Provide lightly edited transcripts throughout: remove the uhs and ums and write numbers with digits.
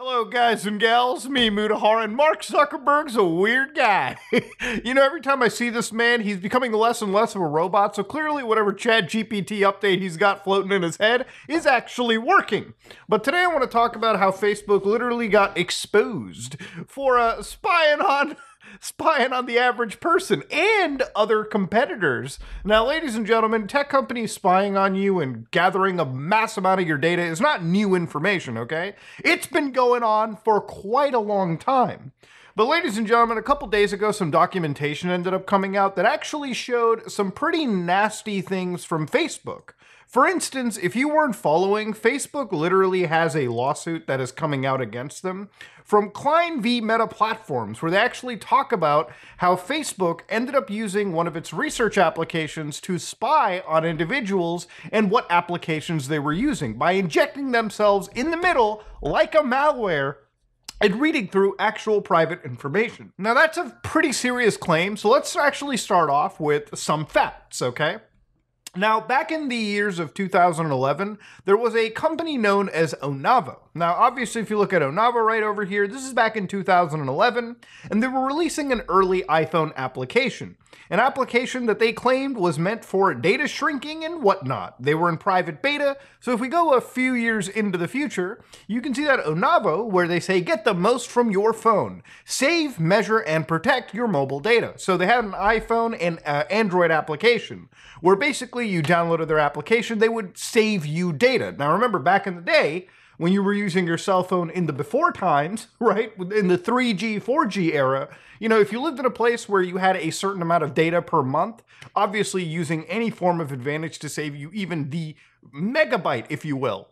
Hello, guys and gals. Me, Mutahar, and Mark Zuckerberg's a weird guy. Every time I see this man, he's becoming less and less of a robot, so clearly whatever ChatGPT update he's got floating in his head is actually working. But today I want to talk about how Facebook literally got exposed for spying on the average person and other competitors. Now, ladies and gentlemen, tech companies spying on you and gathering a mass amount of your data is not new information, okay? It's been going on for quite a long time. But ladies and gentlemen, a couple days ago, some documentation ended up coming out that actually showed some pretty nasty things from Facebook. For instance, if you weren't following, Facebook literally has a lawsuit that is coming out against them from Klein v. Meta Platforms, where they actually talk about how Facebook ended up using one of its research applications to spy on individuals and what applications they were using by injecting themselves in the middle like a malware and reading through actual private information. Now, that's a pretty serious claim, so let's actually start off with some facts, okay? Now, back in the years of 2011, there was a company known as Onavo. Now, obviously, if you look at Onavo right over here, this is back in 2011, and they were releasing an early iPhone application. An application that they claimed was meant for data shrinking and whatnot. They were in private beta, so if we go a few years into the future, you can see that Onavo, where they say, get the most from your phone. Save, measure, and protect your mobile data. So they had an iPhone and Android application, where basically you downloaded their application, they would save you data. Now remember, back in the day, when you were using your cell phone in the before times, right, in the 3G, 4G era, if you lived in a place where you had a certain amount of data per month, obviously using any form of advantage to save you even the megabyte, if you will,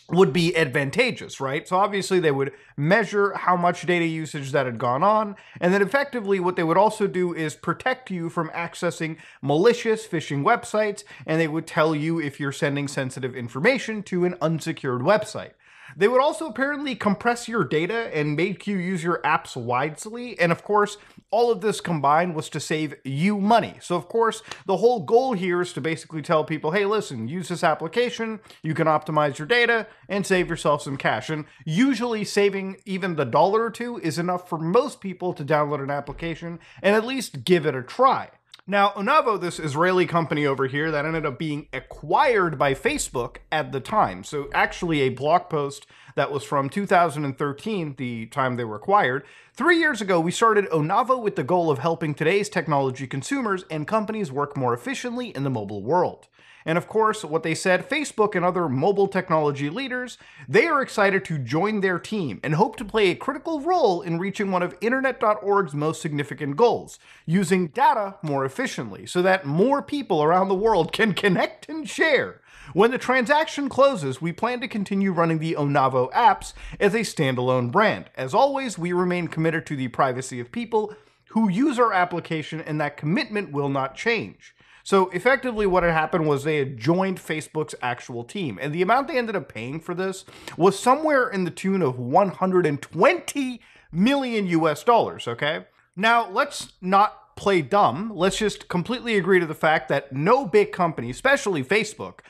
would be advantageous, right? So obviously they would measure how much data usage that had gone on, and then effectively what they would also do is protect you from accessing malicious phishing websites, and they would tell you if you're sending sensitive information to an unsecured website. They would also apparently compress your data and make you use your apps wisely, and of course, all of this combined was to save you money. So of course, the whole goal here is to basically tell people, hey, listen, use this application, you can optimize your data and save yourself some cash. And usually saving even the $1 or $2 is enough for most people to download an application and at least give it a try. Now, Onavo, this Israeli company over here that ended up being acquired by Facebook at the time. So actually a blog post that was from 2013, the time they were acquired. 3 years ago, we started Onavo with the goal of helping today's technology consumers and companies work more efficiently in the mobile world. And of course, what they said, Facebook and other mobile technology leaders, they are excited to join their team and hope to play a critical role in reaching one of Internet.org's most significant goals, using data more efficiently so that more people around the world can connect and share. When the transaction closes, we plan to continue running the Onavo apps as a standalone brand. As always, we remain committed to the privacy of people who use our application, and that commitment will not change. So effectively what had happened was they had joined Facebook's actual team, and the amount they ended up paying for this was somewhere in the tune of 120 million US dollars, okay? Now, let's not play dumb. Let's just completely agree to the fact that no big company, especially Facebook,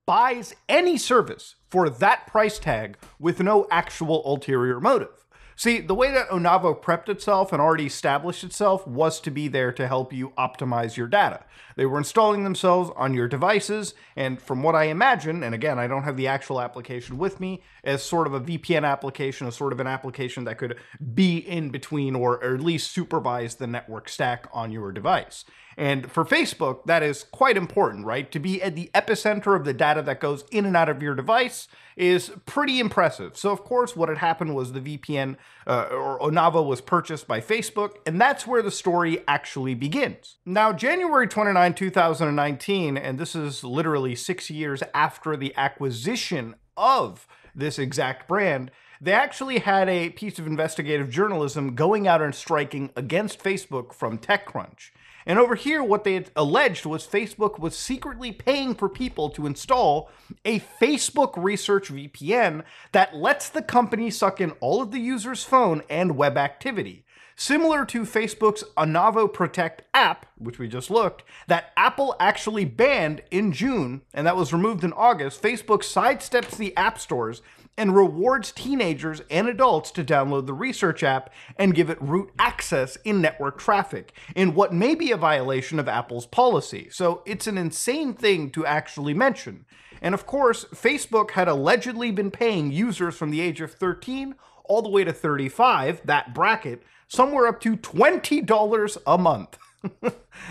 buys any service for that price tag with no actual ulterior motive. See, the way that Onavo prepped itself and already established itself was to be there to help you optimize your data. They were installing themselves on your devices, and from what I imagine, and again, I don't have the actual application with me, as sort of a VPN application, a sort of an application that could be in between or at least supervise the network stack on your device. And for Facebook, that is quite important, right? To be at the epicenter of the data that goes in and out of your device is pretty impressive. So of course, what had happened was the VPN or Onavo was purchased by Facebook, and that's where the story actually begins. Now, January 29, 2019, and this is literally 6 years after the acquisition of this exact brand, they actually had a piece of investigative journalism going out and striking against Facebook from TechCrunch. And over here, what they had alleged was Facebook was secretly paying for people to install a Facebook Research VPN that lets the company suck in all of the user's phone and web activity. Similar to Facebook's Onavo Protect app, which we just looked, that Apple actually banned in June, and that was removed in August, Facebook sidesteps the app stores and rewards teenagers and adults to download the research app and give it root access in network traffic, in what may be a violation of Apple's policy. So it's an insane thing to actually mention. And of course, Facebook had allegedly been paying users from the age of 13 all the way to 35, that bracket, somewhere up to $20 a month.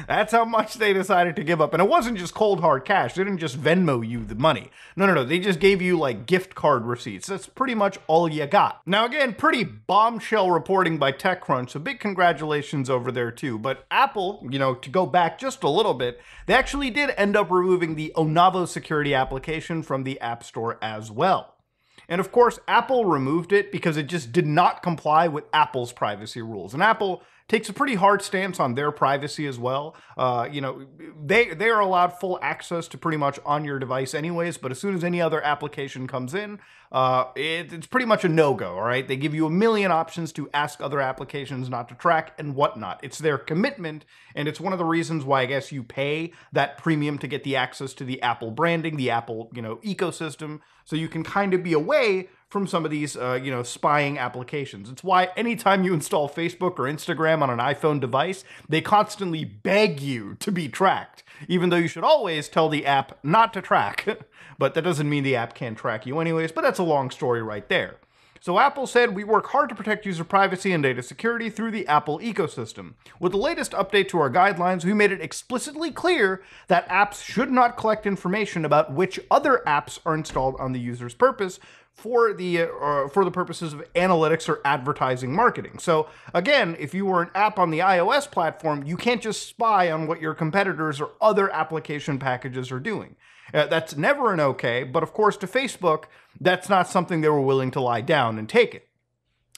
That's how much they decided to give up. And it wasn't just cold hard cash. They didn't just Venmo you the money. No. They just gave you like gift card receipts. That's pretty much all you got. Now again, pretty bombshell reporting by TechCrunch, so big congratulations over there too. But Apple, to go back just a little bit, they actually did end up removing the Onavo security application from the App Store as well. And of course, Apple removed it because it just did not comply with Apple's privacy rules. And Apple takes a pretty hard stance on their privacy as well. They are allowed full access to pretty much on your device anyways, but as soon as any other application comes in, it's pretty much a no-go, all right? They give you a million options to ask other applications not to track and whatnot. It's their commitment, and it's one of the reasons why I guess you pay that premium to get the access to the Apple branding, the Apple, ecosystem, so you can kind of be away from some of these, spying applications. It's why anytime you install Facebook or Instagram on an iPhone device, they constantly beg you to be tracked, even though you should always tell the app not to track. But that doesn't mean the app can't track you anyways, but that's a long story right there. So Apple said, we work hard to protect user privacy and data security through the Apple ecosystem. With the latest update to our guidelines, we made it explicitly clear that apps should not collect information about which other apps are installed on the user's purpose for the purposes of analytics or advertising marketing. So again, if you were an app on the iOS platform, you can't just spy on what your competitors or other application packages are doing. That's never an okay, but of course to Facebook, that's not something they were willing to lie down and take it.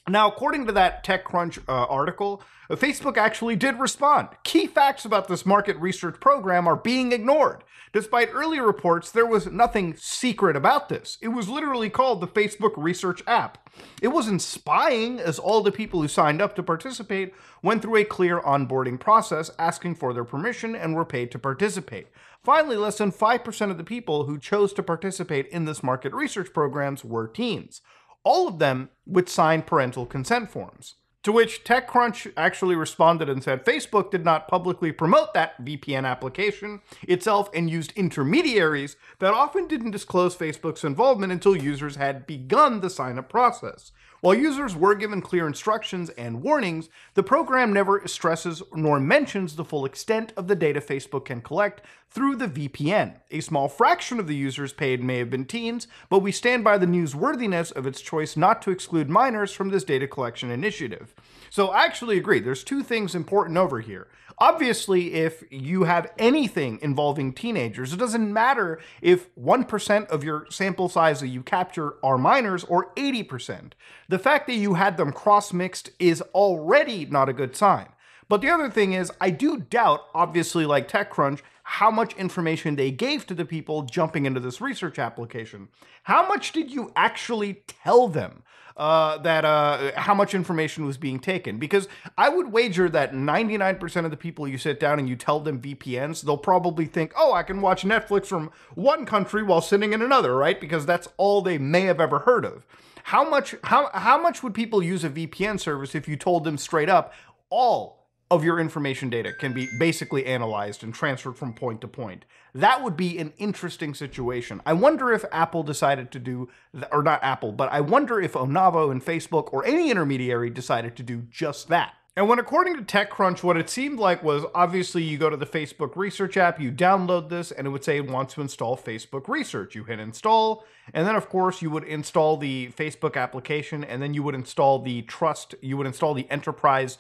Now, according to that TechCrunch article, Facebook actually did respond. Key facts about this market research program are being ignored. Despite earlier reports, there was nothing secret about this. It was literally called the Facebook Research App. It wasn't spying, as all the people who signed up to participate went through a clear onboarding process, asking for their permission, and were paid to participate. Finally, less than 5% of the people who chose to participate in this market research programs were teens, all of them with signed parental consent forms. To which TechCrunch actually responded and said Facebook did not publicly promote that VPN application itself and used intermediaries that often didn't disclose Facebook's involvement until users had begun the sign-up process. While users were given clear instructions and warnings, the program never stresses nor mentions the full extent of the data Facebook can collect through the VPN. A small fraction of the users paid may have been teens, but we stand by the newsworthiness of its choice not to exclude minors from this data collection initiative. So I actually agree. There's two things important over here. Obviously, if you have anything involving teenagers, it doesn't matter if 1% of your sample size that you capture are minors or 80%. The fact that you had them cross-mixed is already not a good sign. But the other thing is, I do doubt, obviously like TechCrunch, how much information they gave to the people jumping into this research application. How much did you actually tell them how much information was being taken? Because I would wager that 99% of the people you sit down and you tell them VPNs, they'll probably think, oh, I can watch Netflix from one country while sitting in another, right? Because that's all they may have ever heard of. How much would people use a VPN service if you told them straight up, all of your information data can be basically analyzed and transferred from point to point? That would be an interesting situation. I wonder if Apple decided to do, or not Apple, but I wonder if Onavo and Facebook or any intermediary decided to do just that. And when, according to TechCrunch, what it seemed like was obviously you go to the Facebook Research app, you download this, and it would say it wants to install Facebook Research. You hit install, and then of course you would install the Facebook application, and then you would install the enterprise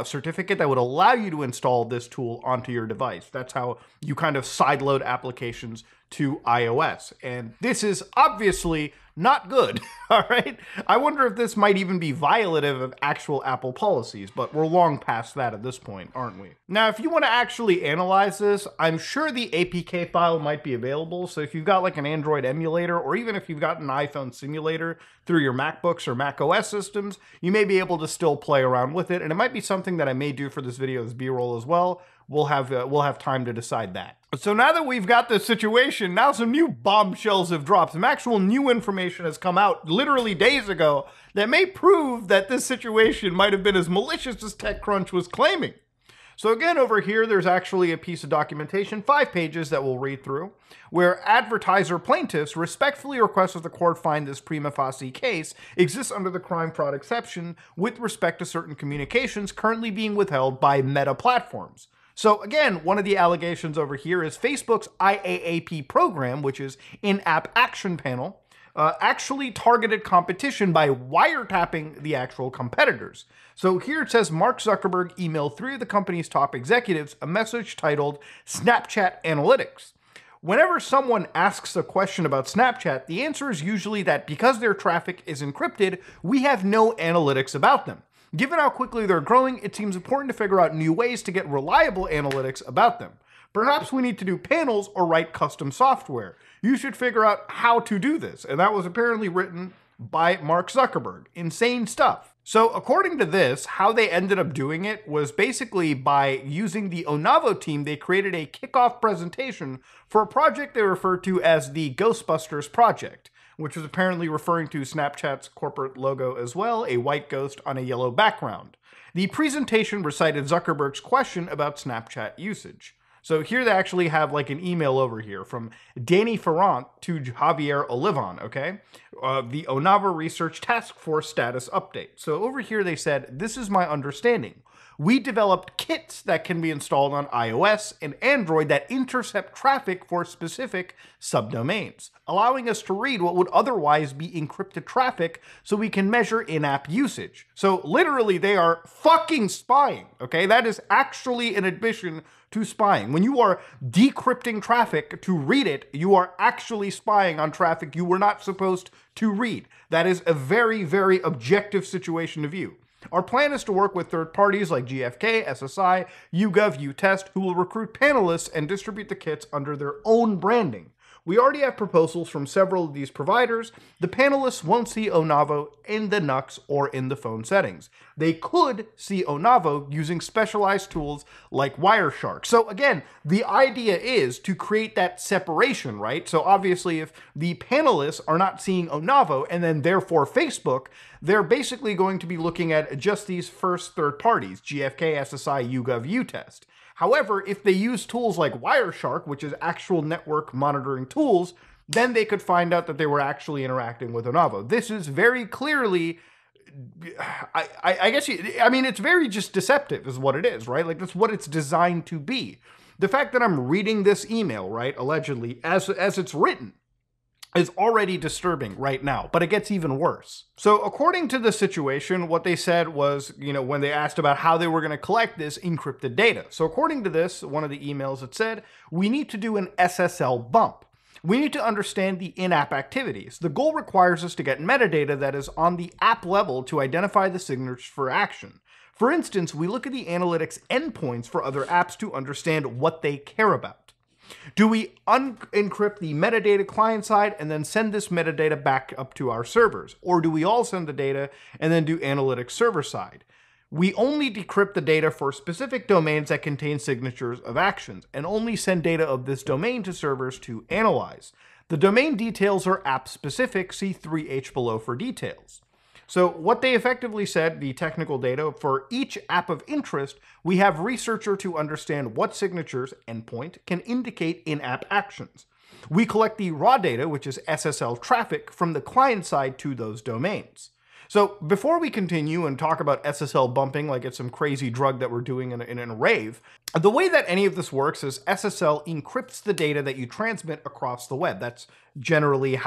certificate that would allow you to install this tool onto your device. That's how you kind of sideload applications to iOS. And this is obviously not good, all right? I wonder if this might even be violative of actual Apple policies, but we're long past that at this point, aren't we? Now, if you want to actually analyze this, I'm sure the APK file might be available. So if you've got like an Android emulator, or even if you've got an iPhone simulator through your MacBooks or Mac OS systems, you may be able to still play around with it. And it might be something that I may do for this video as B-roll as well, we'll have time to decide that. So now that we've got this situation, now some new bombshells have dropped. Some actual new information has come out literally days ago that may prove that this situation might have been as malicious as TechCrunch was claiming. So again, over here, there's actually a piece of documentation, 5 pages that we'll read through, where advertiser plaintiffs respectfully request that the court find this prima facie case exists under the crime fraud exception with respect to certain communications currently being withheld by Meta platforms. So again, one of the allegations over here is Facebook's IAAP program, which is In-App Action Panel, actually targeted competition by wiretapping the actual competitors. So here it says Mark Zuckerberg emailed 3 of the company's top executives a message titled Snapchat Analytics. Whenever someone asks a question about Snapchat, the answer is usually that because their traffic is encrypted, we have no analytics about them. Given how quickly they're growing, it seems important to figure out new ways to get reliable analytics about them. Perhaps we need to do panels or write custom software. You should figure out how to do this. And that was apparently written by Mark Zuckerberg. Insane stuff. So according to this, how they ended up doing it was basically by using the Onavo team, they created a kickoff presentation for a project they referred to as the Ghostbusters Project, which was apparently referring to Snapchat's corporate logo as well, a white ghost on a yellow background. The presentation recited Zuckerberg's question about Snapchat usage. So here they actually have like an email over here from Danny Ferrant to Javier Olivan, okay? The Onavo Research Task Force status update. So over here they said, this is my understanding. We developed kits that can be installed on iOS and Android that intercept traffic for specific subdomains, allowing us to read what would otherwise be encrypted traffic so we can measure in-app usage. So literally they are fucking spying, okay? That is actually an admission to spying. When you are decrypting traffic to read it, you are actually spying on traffic you were not supposed to read. That is a very, very objective situation to view. Our plan is to work with third parties like GfK, SSI, YouGov, UTest, who will recruit panelists and distribute the kits under their own branding. We already have proposals from several of these providers. The panelists won't see Onavo in the Nux or in the phone settings. They could see Onavo using specialized tools like Wireshark. So again, the idea is to create that separation, right? So obviously if the panelists are not seeing Onavo and then therefore Facebook, they're basically going to be looking at just these first third parties, GfK, SSI, YouGov, UTest. However, if they use tools like Wireshark, which is actual network monitoring tools, then they could find out that they were actually interacting with Onavo. This is very clearly, I guess, it's very just deceptive is what it is, right? Like that's what it's designed to be. The fact that I'm reading this email, right, allegedly, as it's written, is already disturbing right now, but it gets even worse. So according to the situation, what they said was, when they asked about how they were going to collect this encrypted data. So according to this, one of the emails, it said, we need to do an SSL bump. We need to understand the in-app activities. The goal requires us to get metadata that is on the app level to identify the signatures for action. For instance, we look at the analytics endpoints for other apps to understand what they care about. Do we unencrypt the metadata client side and then send this metadata back up to our servers? Or do we all send the data and then do analytics server side? We only decrypt the data for specific domains that contain signatures of actions and only send data of this domain to servers to analyze. The domain details are app specific, see 3H below for details. So what they effectively said, the technical data, for each app of interest, we have researcher to understand what signatures, endpoint, can indicate in-app actions. We collect the raw data, which is SSL traffic, from the client side to those domains. So before we continue and talk about SSL bumping like it's some crazy drug that we're doing in a rave, the way that any of this works is SSL encrypts the data that you transmit across the web. That's generally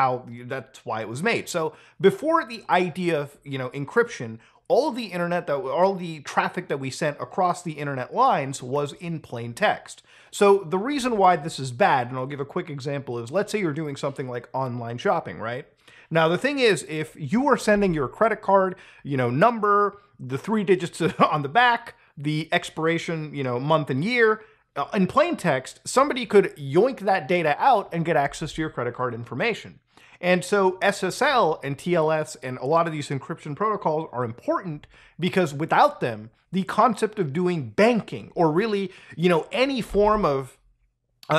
that's why it was made. So before the idea of, encryption, all of the all the traffic that we sent across the internet lines was in plain text. So the reason why this is bad, and I'll give a quick example, is let's say you're doing something like online shopping, right? Now, the thing is, if you are sending your credit card, number, the 3 digits on the back, the expiration, month and year, in plain text, somebody could yoink that data out and get access to your credit card information. And so SSL and TLS and a lot of these encryption protocols are important because without them, the concept of doing banking or really, any form of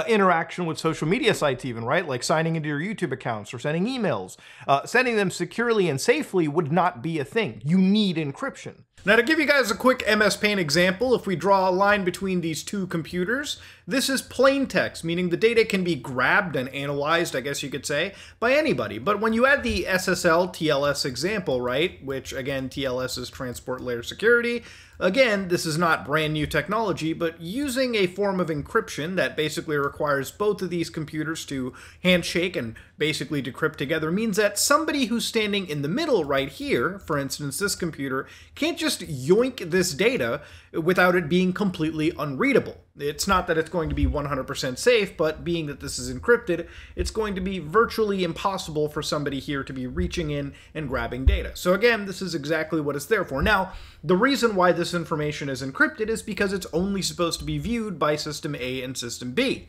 interaction with social media sites even, right? Like signing into your YouTube accounts or sending emails, sending them securely and safely would not be a thing. You need encryption. Now, to give you guys a quick MS Paint example, if we draw a line between these two computers, this is plain text, meaning the data can be grabbed and analyzed, I guess you could say, by anybody. But when you add the SSL TLS example, right, which again, TLS is transport layer security, again, this is not brand new technology, but using a form of encryption that basically requires both of these computers to handshake and basically decrypt together means that somebody who's standing in the middle right here, for instance, this computer, can't just yoink this data without it being completely unreadable. It's not that it's going to be 100% safe, but being that this is encrypted, it's going to be virtually impossible for somebody here to be reaching in and grabbing data. So again, this is exactly what it's there for. Now, the reason why this information is encrypted is because it's only supposed to be viewed by System A and System B.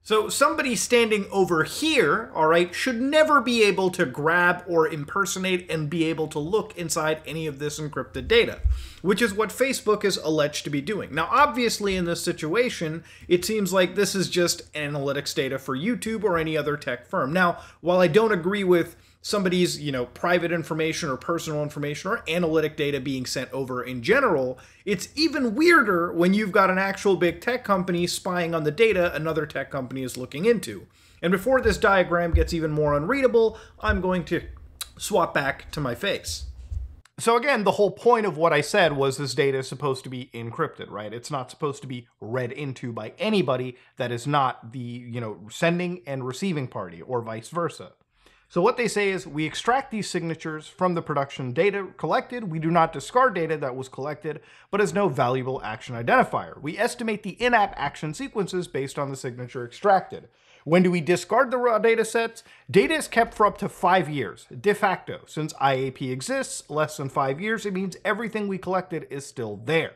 So somebody standing over here, all right, should never be able to grab or impersonate and be able to look inside any of this encrypted data, which is what Facebook is alleged to be doing. Now, obviously, in this situation, it seems like this is just analytics data for YouTube or any other tech firm. Now, while I don't agree with somebody's, private information or personal information or analytic data being sent over in general, it's even weirder when you've got an actual big tech company spying on the data another tech company is looking into. And before this diagram gets even more unreadable, I'm going to swap back to my face. So again, the whole point of what I said was this data is supposed to be encrypted, right? It's not supposed to be read into by anybody that is not the, sending and receiving party or vice versa. So what they say is we extract these signatures from the production data collected. We do not discard data that was collected, but has no valuable action identifier. We estimate the in-app action sequences based on the signature extracted. When do we discard the raw data sets? Data is kept for up to 5 years, de facto. Since IAP exists less than 5 years, it means everything we collected is still there.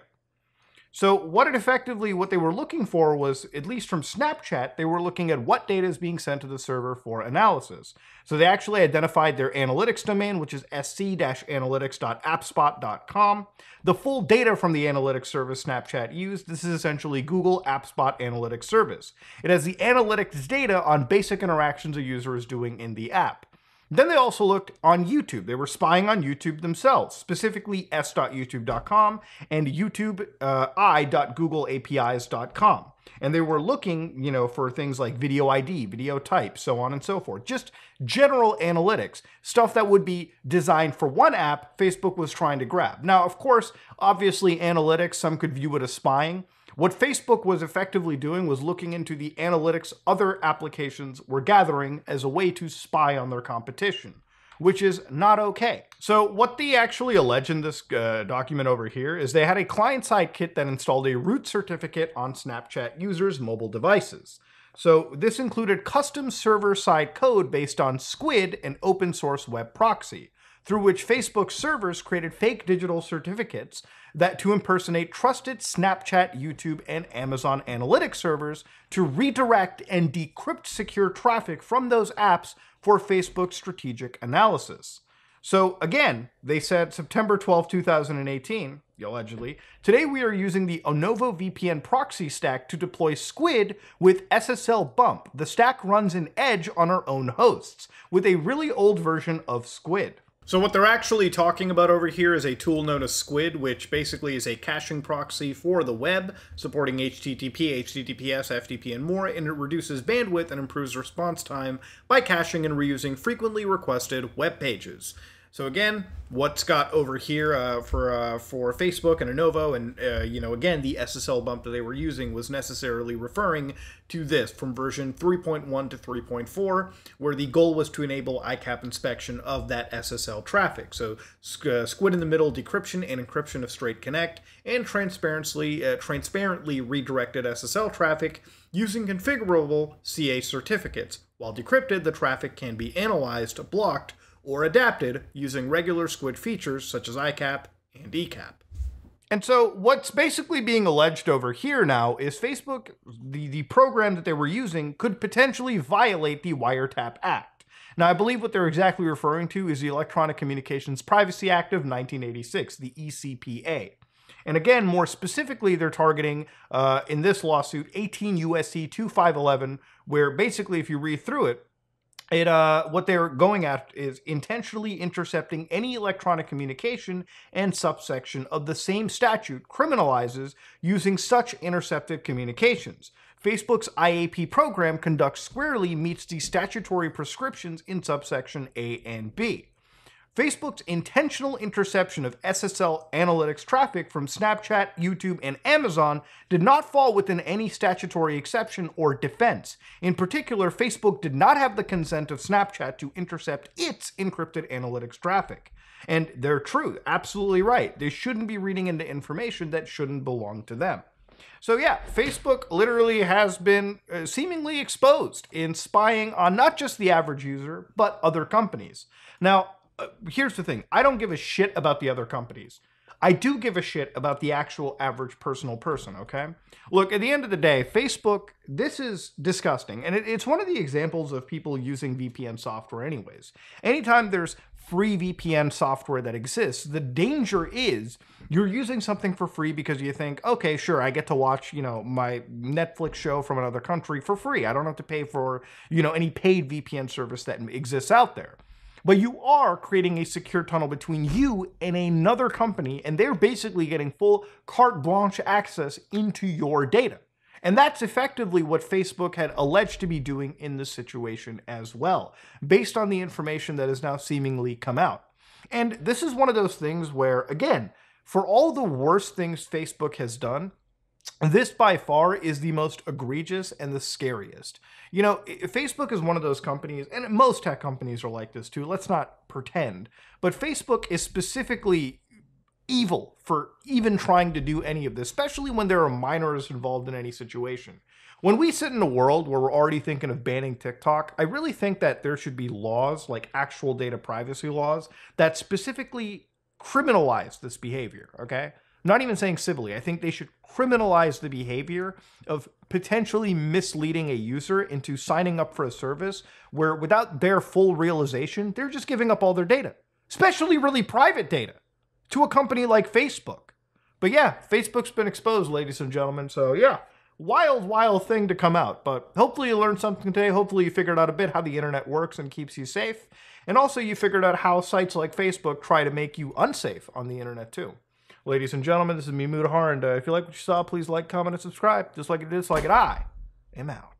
So what they were looking for was, at least from Snapchat, they were looking at what data is being sent to the server for analysis. So they actually identified their analytics domain, which is sc-analytics.appspot.com. The full data from the analytics service Snapchat used, this is essentially Google AppSpot Analytics Service. It has the analytics data on basic interactions a user is doing in the app. Then they also looked on YouTube. They were spying on YouTube themselves, specifically s.youtube.com and youtube.i.googleapis.com. And they were looking, for things like video ID, video type, so on and so forth. Just general analytics, stuff that would be designed for one app, Facebook was trying to grab. Now, of course, obviously analytics, some could view it as spying. What Facebook was effectively doing was looking into the analytics other applications were gathering as a way to spy on their competition, which is not okay. So what they actually allege in this document over here is they had a client-side kit that installed a root certificate on Snapchat users' mobile devices. So this included custom server-side code based on Squid, an open source web proxy, through which Facebook servers created fake digital certificates that to impersonate trusted Snapchat, YouTube, and Amazon Analytics servers to redirect and decrypt secure traffic from those apps for Facebook's strategic analysis. So again, they said September 12, 2018, allegedly, today we are using the Onovo VPN proxy stack to deploy Squid with SSL Bump. The stack runs in Edge on our own hosts, with a really old version of Squid. So what they're actually talking about over here is a tool known as Squid, which basically is a caching proxy for the web, supporting HTTP, HTTPS, FTP, and more, and it reduces bandwidth and improves response time by caching and reusing frequently requested web pages. So again, what's got over here for Facebook and Onovo, and again, the SSL bump that they were using was necessarily referring to this from version 3.1 to 3.4, where the goal was to enable ICAP inspection of that SSL traffic. So Squid in the middle, decryption and encryption of straight connect, and transparently redirected SSL traffic using configurable CA certificates. While decrypted, the traffic can be analyzed, blocked, or adapted using regular Squid features such as ICAP and ECAP. And so what's basically being alleged over here now is Facebook, the program that they were using, could potentially violate the Wiretap Act. Now, I believe what they're exactly referring to is the Electronic Communications Privacy Act of 1986, the ECPA. And again, more specifically, they're targeting, in this lawsuit, 18 U.S.C. 2511, where basically, if you read through it, what they're going at is intentionally intercepting any electronic communication, and subsection of the same statute criminalizes using such intercepted communications. Facebook's IAP program conducts squarely meets the statutory prescriptions in subsection A and B. Facebook's intentional interception of SSL analytics traffic from Snapchat, YouTube, and Amazon did not fall within any statutory exception or defense. In particular, Facebook did not have the consent of Snapchat to intercept its encrypted analytics traffic. And they're true, absolutely right. They shouldn't be reading into information that shouldn't belong to them. So yeah, Facebook literally has been seemingly exposed in spying on not just the average user, but other companies. Now, here's the thing. I don't give a shit about the other companies. I do give a shit about the actual average personal person, okay? Look, at the end of the day, Facebook, this is disgusting. And it's one of the examples of people using VPN software anyways. Anytime there's free VPN software that exists, the danger is you're using something for free because you think, okay, sure, I get to watch, my Netflix show from another country for free. I don't have to pay for, any paid VPN service that exists out there. But you are creating a secure tunnel between you and another company, and they're basically getting full carte blanche access into your data. And that's effectively what Facebook had alleged to be doing in this situation as well, based on the information that has now seemingly come out. And this is one of those things where, again, for all the worst things Facebook has done, this by far is the most egregious and the scariest. Facebook is one of those companies, and most tech companies are like this too, let's not pretend, but Facebook is specifically evil for even trying to do any of this, especially when there are minors involved in any situation. When we sit in a world where we're already thinking of banning TikTok, I really think that there should be laws, like actual data privacy laws, that specifically criminalize this behavior, okay? Not even saying civilly. I think they should criminalize the behavior of potentially misleading a user into signing up for a service where, without their full realization, they're just giving up all their data, especially really private data, to a company like Facebook. But yeah, Facebook's been exposed, ladies and gentlemen. So yeah, wild, wild thing to come out. But hopefully you learned something today. Hopefully you figured out a bit how the internet works and keeps you safe. And also you figured out how sites like Facebook try to make you unsafe on the internet too. Ladies and gentlemen, this is me, Mutahar, and if you like what you saw, please like, comment, and subscribe. Just like it is, like it, I am out.